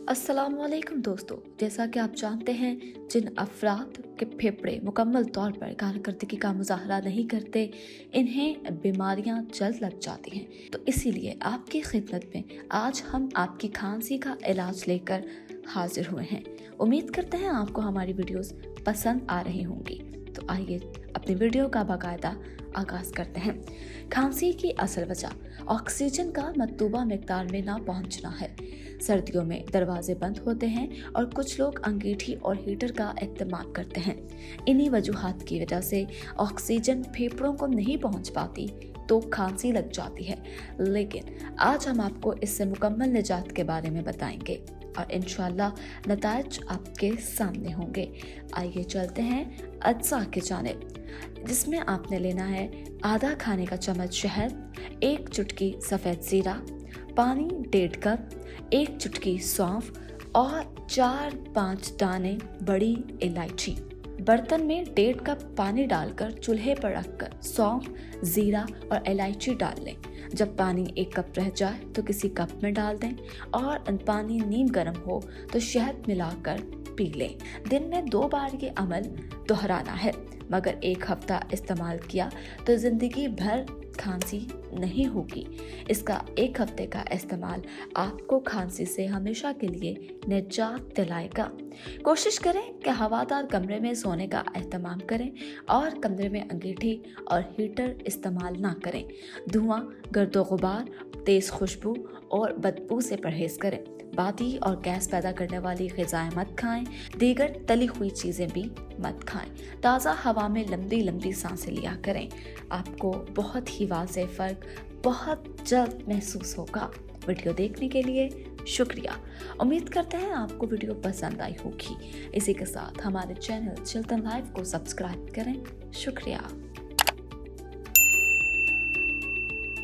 अस्सलामुअलैकुम दोस्तों, जैसा कि आप जानते हैं जिन अफराद के फेफड़े मुकम्मल तौर पर कारकर्दगी का मुजाहरा नहीं करते, इन्हें बीमारियां जल्द लग जाती हैं। तो इसीलिए आपकी खिदमत में आज हम आपकी खांसी का इलाज लेकर हाजिर हुए हैं। उम्मीद करते हैं आपको हमारी वीडियोस पसंद आ रही होंगी। तो आइए अपनी वीडियो का बाकायदा आगाज़ करते हैं। खांसी की असल वजह ऑक्सीजन का मतलूबा मिकदार में ना पहुंचना है। सर्दियों में दरवाजे बंद होते हैं और कुछ लोग अंगीठी और हीटर का इस्तेमाल करते हैं। इन्हीं वजूहात की वजह से ऑक्सीजन फेफड़ों को नहीं पहुंच पाती तो खांसी लग जाती है। लेकिन आज हम आपको इससे मुकम्मल निजात के बारे में बताएंगे और इंशाअल्लाह नताइज आपके सामने होंगे। आइए चलते हैं अज्जा की जानिब, जिसमें आपने लेना है आधा खाने का चम्मच शहद, 1 चुटकी सफ़ेद ज़ीरा, पानी 1.5 कप, 1 चुटकी सौंफ और 4-5 दाने बड़ी इलायची। बर्तन में 1.5 कप पानी डालकर चूल्हे पर रखकर सौंफ, ज़ीरा और इलायची डाल लें। जब पानी 1 कप रह जाए तो किसी कप में डाल दें और पानी नीम गर्म हो तो शहद मिलाकर पी लें। दिन में 2 बार ये अमल दोहराना है, मगर 1 हफ्ता इस्तेमाल किया तो ज़िंदगी भर खांसी नहीं होगी। इसका 1 हफ्ते का इस्तेमाल आपको खांसी से हमेशा के लिए निजात दिलाएगा। कोशिश करें कि हवादार कमरे में सोने का एहतमाम करें और कमरे में अंगीठी और हीटर इस्तेमाल ना करें। धुआं, गर्दो गुबार, तेज़ खुशबू और बदबू से परहेज करें। बादी और गैस पैदा करने वाली ग़िज़ाएं मत खाएं। दीगर तली हुई चीज़ें भी मत खाएं। ताज़ा हवा में लंबी लंबी सांसें लिया करें। आपको बहुत ही वाज़ेह फ़र्क बहुत जल्द महसूस होगा। वीडियो देखने के लिए शुक्रिया। उम्मीद करते हैं आपको वीडियो पसंद आई होगी। इसी के साथ हमारे चैनल चिल्तन लाइव को सब्सक्राइब करें। शुक्रिया।